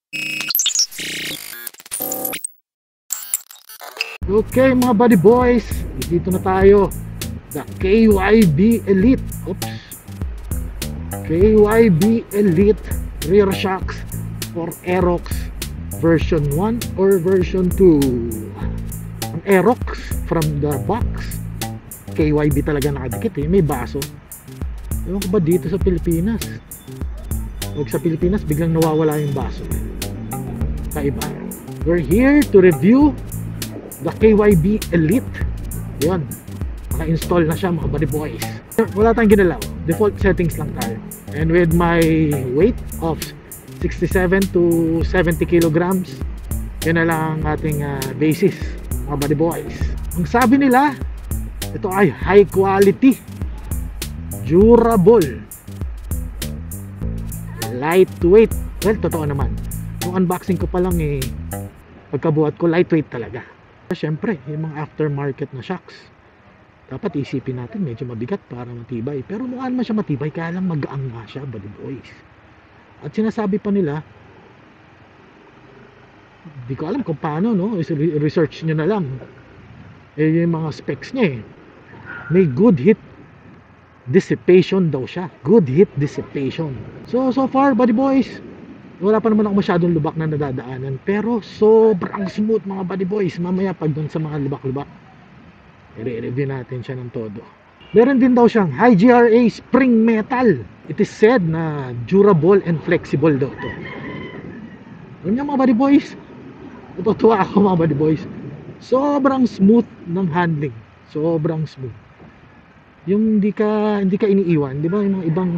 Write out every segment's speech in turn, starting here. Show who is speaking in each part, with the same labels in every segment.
Speaker 1: Okay mga buddy boys, dito na tayo. The KYB Elite. Oops. KYB Elite rear shocks for Aerox version 1 or version 2. Ang Aerox from the box, KYB talaga nakadikit may baso. Ewan ko ba dito sa Pilipinas? Huwag sa Pilipinas biglang nawawala yung baso. Kaiba. We're here to review the KYB Elite. Yun, naka-install na siya mga buddy boys. Wala tayong ginalaw, default settings lang tayo. And with my weight of 67 to 70 kilograms, yun na lang ang ating basis mga buddy boys. Ang sabi nila, ito ay high quality, durable, lightweight. Well, totoo naman, yung unboxing ko pa lang pagkabuhat ko lightweight talaga. Siyempre, yung mga aftermarket na shocks, dapat isipin natin medyo mabigat para matibay. Pero mukha naman siya matibay, kaya lang magaang nga siya, buddy boys. At sinasabi pa nila, di ko alam kung paano, no? Research nyo na lang. Yung mga specs niya may good heat dissipation daw siya. Good heat dissipation. So far, buddy boys, wala pa naman ako masyadong lubak na nadadaanan, pero sobrang smooth mga buddy boys. Mamaya pag doon sa mga lubak-lubak, i-review natin siya ng todo. Meron din daw siyang high GRA spring metal. It is said na durable and flexible daw to. Alam niyo mga buddy boys, natutuwa ako mga buddy boys, sobrang smooth ng handling. Sobrang smooth. Yung hindi ka iniiwan, di ba? Yung mga ibang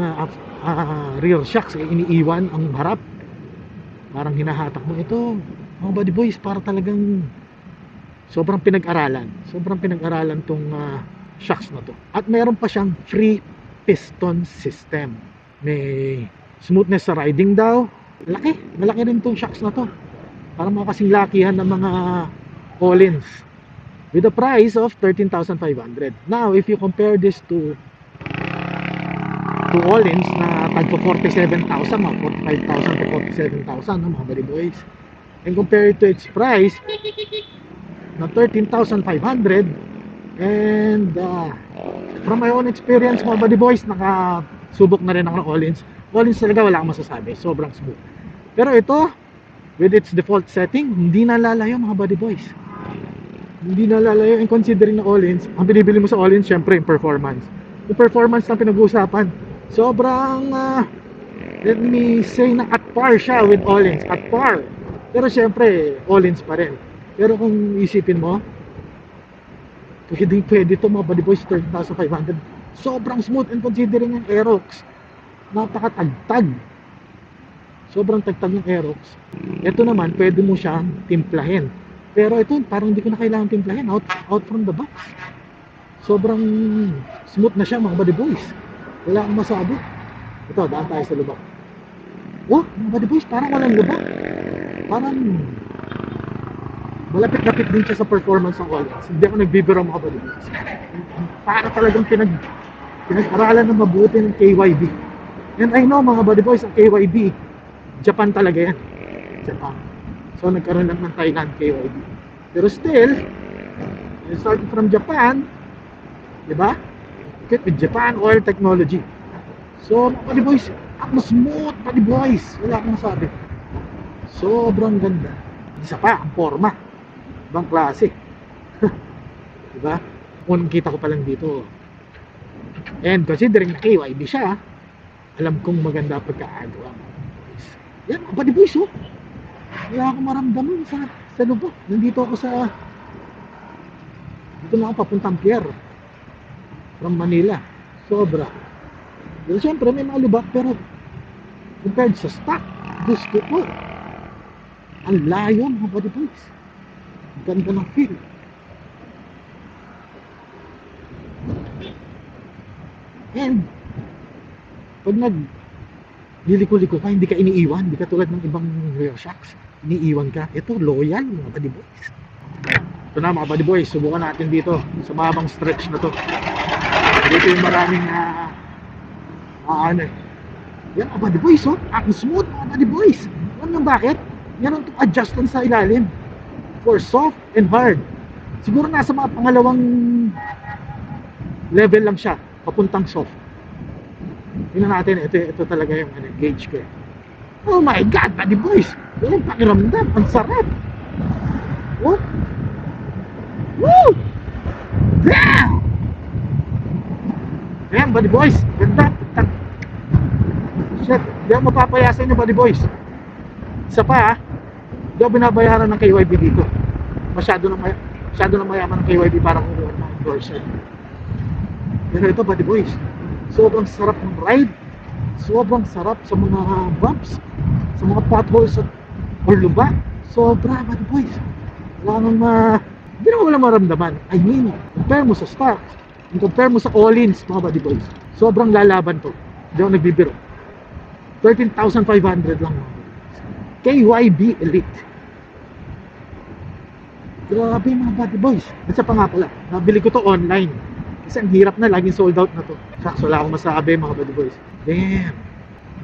Speaker 1: rear shocks iniiwan ang harap, parang hinahatak mo. Ito mga buddy boys, para talagang sobrang pinag-aralan tong shocks na to. At meron pa siyang free piston system. May smoothness sa riding daw. Malaki rin tong shocks na to, parang mga kasing lakihan ng mga Collins, with a price of 13,500. Now if you compare this to Collins na tagpo 47,000, mga 45,000 to 47,000, no, mga buddy boys, and compare it to its price na 13,500, and from my own experience mga buddy boys, nakasubok na rin ako ng Collins talaga, wala akong masasabi, sobrang smooth. Pero ito, with its default setting, hindi nalalayo mga buddy boys, hindi nalalayo. And considering na Collins, ang binibili mo sa Collins syempre yung performance lang pinag-uusapan. Sobrang let me say na at par siya with Collins, at par. Pero syempre Collins pa rin. Pero kung isipin mo, pwede ito mga buddy boys, 13,500. Sobrang smooth. And considering ang Aerox, napakatagtag, sobrang tagtag ng Aerox. Ito naman pwede mo siyang timplahin. Pero ito parang hindi ko na kailangan timplahin, out from the box. Sobrang smooth na siya mga buddy boys, wala akong masabi. Ito, daan tayo sa lubak. Oh mga buddy boys, parang walang lubak, parang malapit-lapit din siya sa performance ng Collins. Hindi ako nagbibiro mga buddy boys, para talagang pinag-aralan na mabuti ng KYB. And I know mga buddy boys, ang KYB Japan talaga yan, Japan. So nagkaroon lang ng Thailand KYB, pero still starting from Japan, diba? Equipped with Japan oil technology. So mga buddy boys, ang smooth buddy boys, wala akong masabi. Sobrang ganda. Isa pa, ang forma, ibang klase. Diba? Unang kita ko pa lang dito. And considering na KYB siya, alam kong maganda pagkaagawa. Yan mga buddy boys, wala akong maramdaman sa lubak. Nandito ako dito na ako papuntang Pier from Manila. Sobra. Pero syempre may mga lubak, pero compared sa stock, gusto ko, ang layo mga buddy boys. Ganda ng feel. And pag liliko-liko ka, hindi ka iniiwan, hindi ka tulad ng ibang rear shocks, iniiwan ka. Ito loyal mga buddy boys. Ito na mga buddy boys, subukan natin dito sa mahabang stretch na to. Dito yung maraming yan mga buddy boys, ang smooth mga buddy boys. Alam nyo bakit? Meron itong adjustment sa ilalim for soft and hard. Siguro nasa mga pangalawang level lang siya, papuntang soft. Tingnan natin, ito talaga yung gauge ko. Oh my God, buddy boys! Yung pakiramdam, ang sarap! Oh! Woo! Damn! Ayan, buddy boys, ganda. Shit, di ako mapapaya sa inyo, buddy boys. Isa pa, di ako binabayaran ng KYB dito. Masyado na mayaman ng KYB para kumuha ng endorser. Pero ito, buddy boys, sobrang sarap ng ride, sobrang sarap sa mga bumps, sa mga potholes or luba. Sobra, buddy boys. Wala nang hindi na wala maramdaman. I mean, compare mo sa stock, compare mo sa all-ins, mga buddy boys, sobrang lalaban to. Hindi ako nagbibiro. 13,500 lang, mga buddy boys. KYB Elite. Grabe, mga buddy boys. At sa pa nga pala, nabili ko to online. Kasi ang hirap na, laging sold out na to. Shucks, wala akong masabi, mga buddy boys. Damn,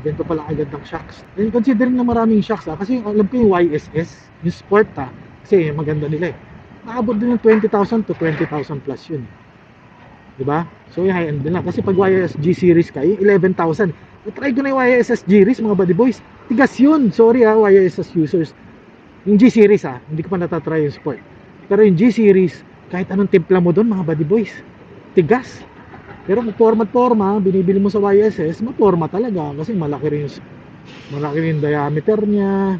Speaker 1: ganito pala agad ng shocks. And considering na maraming shocks, kasi alam ko yung YSS, yung sport, kasi maganda nila eh. Naabot din ng 20,000 to 20,000 plus yun. Diba? So yung high-end din lang. Kasi pag YSS G series ka, yung 11,000. Try ko na yung YSS G series, mga buddy boys. Tigas yun. Sorry YSS users. Yung G series hindi ko pa natatry yung sport. Pero yung G series, kahit anong timpla mo doon, mga buddy boys, tigas. Pero kung format binibili mo sa YSS, maporma talaga kasi malaki rin yung diameter niya.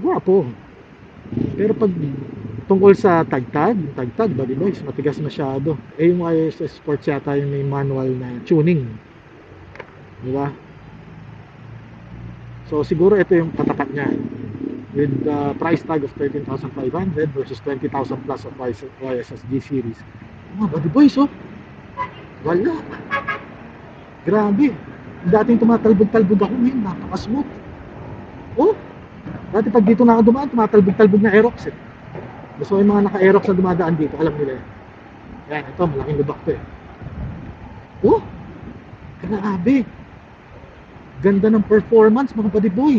Speaker 1: Guwapo. Pero pag tungkol sa tagtag, buddy boys, matigas masyado. Yung YSS Sports yata yung may manual na tuning. Di ba? So siguro ito yung katapat niya. With the price tag of 13,500 versus 20,000 plus of YSS G series. Buddy boys, wala. Grabe. Dating tumatalbog-talbog ako, ngayon napaka-smooth. Dati pag dito na ako dumaan, tumatalbog-talbog na Aerox eh. Gusto yung mga naka-Aerox na dumadaan dito, alam nila yan. Yan, ito, malaking lubak to eh. Grabe. Ganda ng performance, mga buddy boy.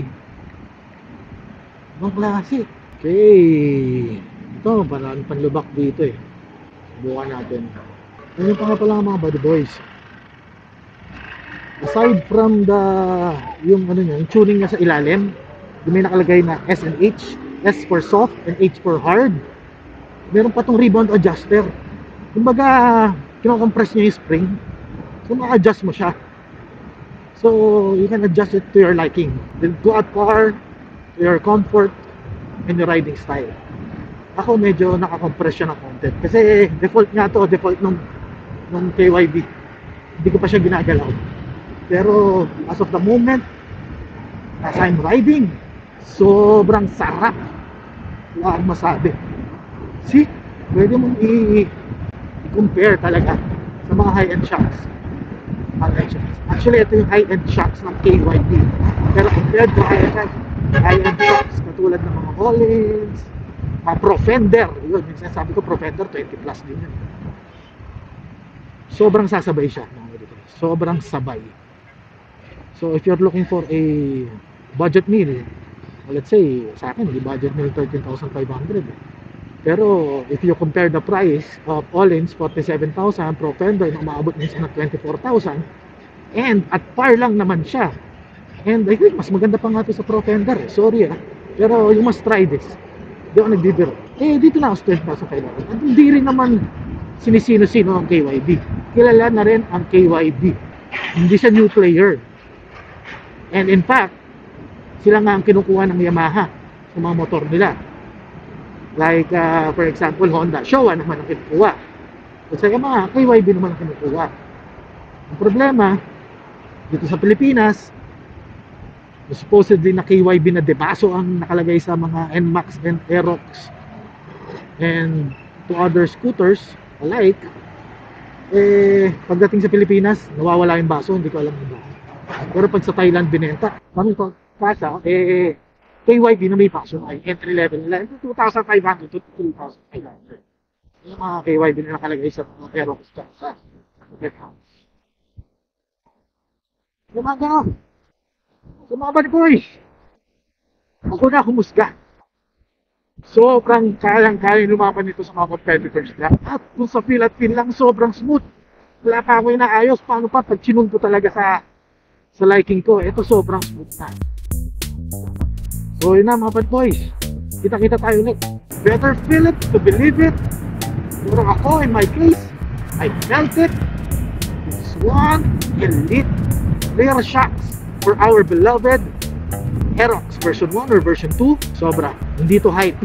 Speaker 1: Ibang klase. Okay. Ito, parang panlubak dito eh. Subukan natin. Ano pa nga pala mga buddy boys, aside from yung tuning niya sa ilalim, yung may nakalagay na S and H, S for soft and H for hard, meron pa tong rebound adjuster. Kumbaga kino-compress niya yung spring, so ma-adjust mo siya, so you can adjust it to your liking, then go out far, to your comfort and your riding style. Ako medyo naka-compress siya ng konti kasi default nga to, default nung KYB, hindi ko pa siya ginagalaw. Pero as of the moment, as I'm riding, sobrang sarap. Wala akong masabi. See, pwede mong i-compare talaga sa mga high-end shocks. Actually, ito yung high-end shocks ng KYB. Pero compared to high-end shocks katulad ng mga Collins, mga Profender, yun, yung sinasabi ko, Profender 20 plus din yun. Sobrang sasabay siya, sobrang sabay. So if you're looking for a budget meal, let's say sa akin the budget meal 13,500, pero if you compare the price of All-ins 47,000, Profender na umaabot minsan ng 24,000, and at par lang naman siya, and I think mas maganda pa nga ito sa Profender sorry pero you must try this. Di ako nagbibiro. Dito na ako 12,500 at hindi rin naman sinisino-sino ang KYB. Kilala na rin ang KYB. Hindi siya new player. And in fact, sila nga ang kinukuha ng Yamaha sa mga motor nila. Like, for example, Honda. Showa naman ang kinukuha. At sa Yamaha, KYB naman ang kinukuha. Ang problema, dito sa Pilipinas, supposedly na KYB na debaso ang nakalagay sa mga NMAX and Aerox and to other scooters alike, pagdating sa Pilipinas nawawala yung baso, hindi ko alam yung baso. Pero pag sa Thailand binenta kami ko kasa, KYB na may baso ay entry level nila 2,500 to 3,500 yung mga KYB na nakalagay sa mga Aerox yung mga gano'n. So mga buddy boys, Ako na humusga. Sobrang kayang-kaya lumaban nito sa mga competitors niya. At kung sa feel at feel lang, sobrang smooth. Wala pa ako inaayos. Paano pa pag chinun ko talaga sa liking ko? Ito sobrang smooth na. So yun na mga bad boys. Kita-kita tayo ulit. Better feel it to believe it. Pero ako, in my case, I felt it. It's one elite rare shocks for our beloved Aerox version 1 or version 2. Sobra. Hindi to hype.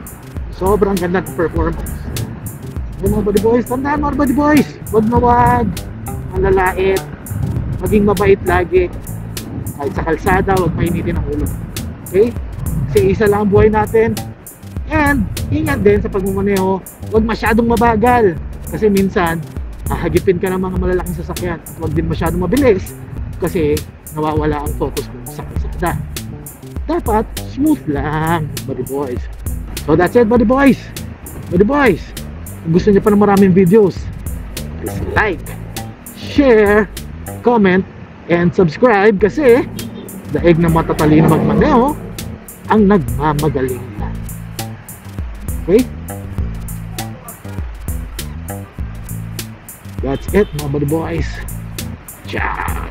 Speaker 1: Sobrang ganda ng performance. Yung mga body boys, tandaan mga body boys, wag na wag malalait, maging mabait lagi. Kahit sa kalsada, wag mainitin ang ulo. Okay? Kasi isa lang ang buhay natin. And ingat din sa pagmamaneho, wag masyadong mabagal. Kasi minsan, hahagipin ka ng mga malalaking sasakyan. Wag din masyadong mabilis kasi nawawala ang focus mo sa kalsada. Dapat smooth lang, buddy boys. So that's it, buddy boys. Buddy boys, kung gusto niyo pa ng maraming videos, please like, share, comment, and subscribe kasi daig ng matatalino magmaneho ang nagmamagaling na. Okay? That's it, mga buddy boys. Ciao!